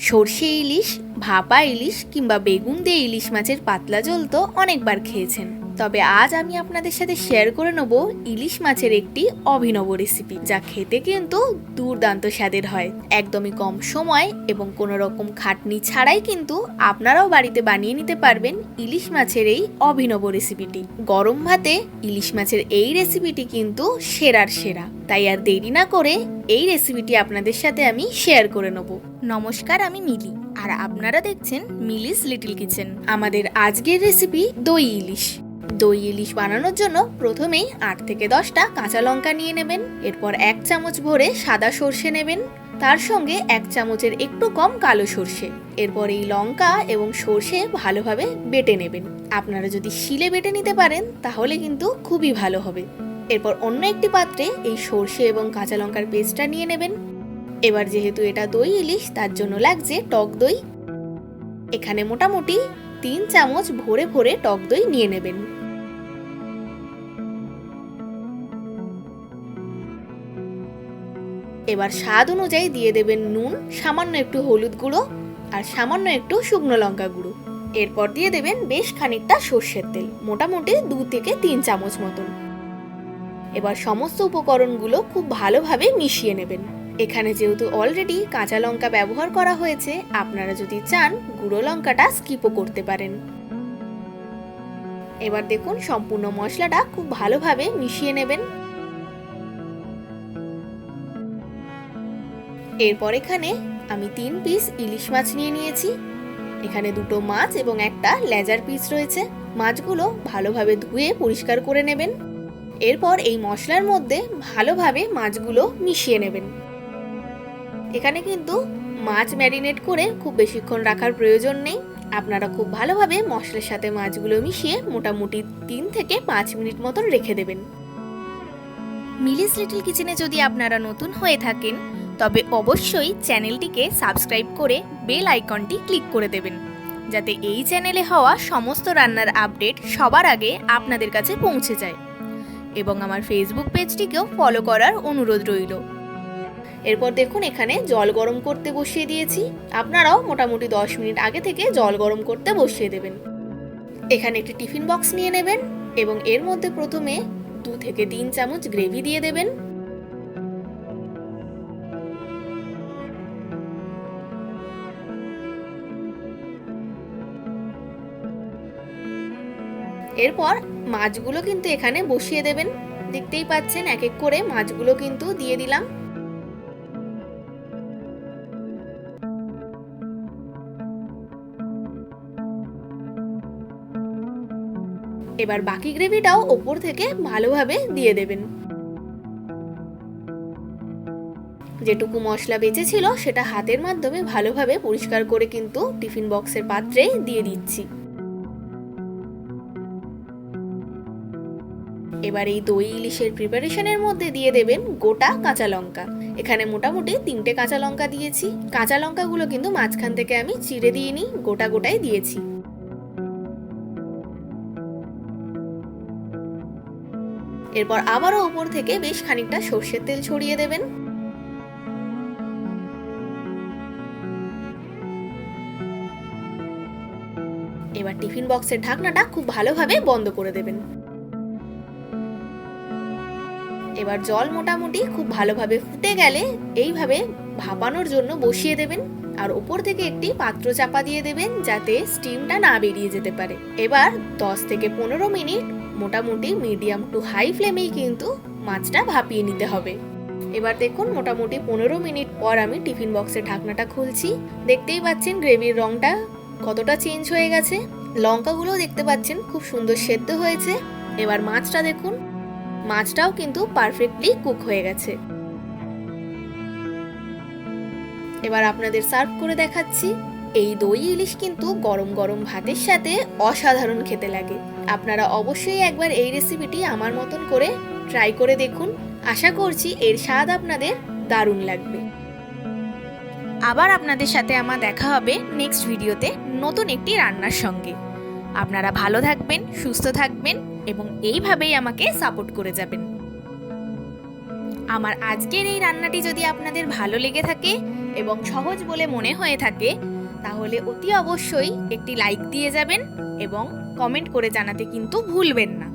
সর্ষে ইলিশ, ভাপা ইলিশ কিংবা বেগুন দিয়ে ইলিশ মাছের পাতলা ঝোল তো অনেকবার খেয়েছেন, তবে আজ আমি আপনাদের সাথে শেয়ার করে নেব ইলিশ মাছের একটি অভিনব রেসিপি, যা খেতে কিন্তু দুর্দান্ত স্বাদের হয়। একদমই কম সময় এবং কোনো রকম খাটনি ছাড়াই কিন্তু আপনারাও বাড়িতে বানিয়ে নিতে পারবেন ইলিশ মাছের এই অভিনব রেসিপিটি। গরম ভাতে ইলিশ মাছের এই রেসিপিটি কিন্তু সেরার সেরা। তাই আর দেরি না করে এই রেসিপিটি আপনাদের সাথে আমি শেয়ার করে নেব। নমস্কার, আমি মিলি আর আপনারা দেখছেন মিলিস লিটল কিচেন। আমাদের আজকের রেসিপি দই ইলিশ। দই ইলিশ বানানোর জন্য প্রথমেই 8 থেকে 10টা কাঁচা লঙ্কা নিয়ে নেবেন। এরপর 1 চামচ ভরে সাদা সর্ষে নেবেন, তার সঙ্গে 1 চামচের একটু কম কালো সর্ষে। এরপর এই লঙ্কা এবং সর্ষে ভালোভাবে বেটে নেবেন। আপনারা যদি শিলে বেটে নিতে পারেন তাহলে কিন্তু খুবই ভালো হবে। এরপর অন্য একটি পাত্রে এই সর্ষে এবং কাঁচা লঙ্কার পেস্টটা নিয়ে নেবেন। এবার যেহেতু এটা দই ইলিশ, তার জন্য লাগছে টক দই। এখানে মোটামুটি 3 চামচ ভরে ভরে টক দই নিয়ে নেবেন। এবার স্বাদ অনুযায়ী দিয়ে দেবেন নুন, সামান্য একটু হলুদ গুঁড়ো আর সামান্য একটু শুকনো লঙ্কা গুঁড়ো। এরপর দিয়ে দেবেন বেশ খানিকটা সর্ষের তেল, মোটামুটি 2 থেকে 3 চামচ মতন। এবার সমস্ত উপকরণগুলো খুব ভালোভাবে মিশিয়ে নেবেন। এখানে যেহেতু অলরেডি কাঁচা লঙ্কা ব্যবহার করা হয়েছে, আপনারা যদি চান গুঁড়ো লঙ্কাটা স্কিপও করতে পারেন। এবার দেখুন সম্পূর্ণ মশলাটা খুব ভালোভাবে মিশিয়ে নেবেন। এরপর এখানে আমি 3 পিস ইলিশ মাছ নিয়ে নিয়েছি। এখানে 2টো মাছ এবং একটা লেজার পিস রয়েছে। মাছগুলো ভালোভাবে ধুয়ে পরিষ্কার করে নেবেন। এরপর এই মশলার মধ্যে ভালোভাবে মাছগুলো মিশিয়ে নেবেন। এখানে কিন্তু মাছ ম্যারিনেট করে খুব বেশিক্ষণ রাখার প্রয়োজন নেই। আপনারা খুব ভালোভাবে মশলার সাথে মাছগুলো মিশিয়ে মোটামুটি 3 থেকে 5 মিনিট মতন রেখে দেবেন। মিলিস লিটল কিচেনে যদি আপনারা নতুন হয়ে থাকেন তবে অবশ্যই চ্যানেলটিকে সাবস্ক্রাইব করে বেল আইকনটি ক্লিক করে দেবেন, যাতে এই চ্যানেলে হওয়া সমস্ত রান্নার আপডেট সবার আগে আপনাদের কাছে পৌঁছে যায়। এবং আমার ফেসবুক পেজটিকেও ফলো করার অনুরোধ রইল। এরপর দেখুন এখানে জল গরম করতে বসিয়ে দিয়েছি। আপনারাও মোটামুটি 10 মিনিট আগে থেকে জল গরম করতে বসিয়ে দেবেন। এখানে একটি টিফিন বক্স নিয়ে নেবেন এবং এর মধ্যে প্রথমে 2 থেকে 3 চামচ গ্রেভি দিয়ে দেবেন। এরপর মাছগুলো কিন্তু এখানে বসিয়ে দেবেন। দেখতেই পাচ্ছেন এক এক করে মাছগুলো কিন্তু দিয়ে দিলাম। এবার বাকি গ্রেভিটাও ওপর থেকে ভালোভাবে দিয়ে দেবেন। যেটুকু মশলা বেঁচে ছিল সেটা হাতের মাধ্যমে ভালোভাবে পরিষ্কার করে কিন্তু টিফিন বক্সের পাত্রে দিয়ে দিচ্ছি। এবার এই দই ইলিশের প্রিপারেশনের মধ্যে দিয়ে দেবেন গোটা কাঁচা লঙ্কা। এখানে মোটামুটি 3টে কাঁচা লঙ্কা দিয়েছি। কাঁচা লঙ্কাগুলো কিন্তু মাঝখান থেকে আমি চিড়ে দিইনি, গোটা গোটাই দিয়েছি। এরপর আবারও উপর থেকে বেশ খানিকটা সর্ষের তেল ছড়িয়ে দেবেন। এবার টিফিন বক্সের ঢাকনাটা খুব ভালোভাবে বন্ধ করে দেবেন। এবার জল মোটামুটি খুব ভালোভাবে ফুটে গেলে এইভাবে ভাপানোর জন্য বসিয়ে দেবেন আর উপর থেকে একটি পাত্র চাপা দিয়ে দেবেন, যাতে স্টিমটা না বেরিয়ে যেতে পারে। এবার 10 থেকে 15 মিনিট মোটামুটি মিডিয়াম টু হাই ফ্লেমেই কিন্তু মাছটা ভাপিয়ে নিতে হবে। এবার দেখুন মোটামুটি 15 মিনিট পর আমি টিফিন বক্সের ঢাকনাটা খুলছি। দেখতেই পাচ্ছেন গ্রেভির রংটা কতটা চেঞ্জ হয়ে গেছে। লঙ্কাগুলো দেখতে পাচ্ছেন খুব সুন্দর সেদ্ধ হয়েছে। এবার মাছটা দেখুন, মাছটাও কিন্তু পারফেক্টলি কুক হয়ে গেছে। এবার আপনাদের সার্ভ করে দেখাচ্ছি। এই দই ইলিশ কিন্তু গরম গরম ভাতের সাথে অসাধারণ খেতে লাগে। আপনারা অবশ্যই একবার এই রেসিপিটি আমার মতন করে ট্রাই করে দেখুন। আশা করছি এর স্বাদ আপনাদের দারুণ লাগবে। আবার আপনাদের সাথে আমার দেখা হবে নেক্সট ভিডিওতে নতুন একটি রান্নার সঙ্গে। আপনারা ভালো থাকবেন, সুস্থ থাকবেন এবং এইভাবেই আমাকে সাপোর্ট করে যাবেন। আমার আজকের এই রান্নাটি যদি আপনাদের ভালো লেগে থাকে এবং সহজ বলে মনে হয়ে থাকে তাহলে অতি অবশ্যই একটি লাইক দিয়ে যাবেন এবং কমেন্ট করে জানাতে কিন্তু ভুলবেন না।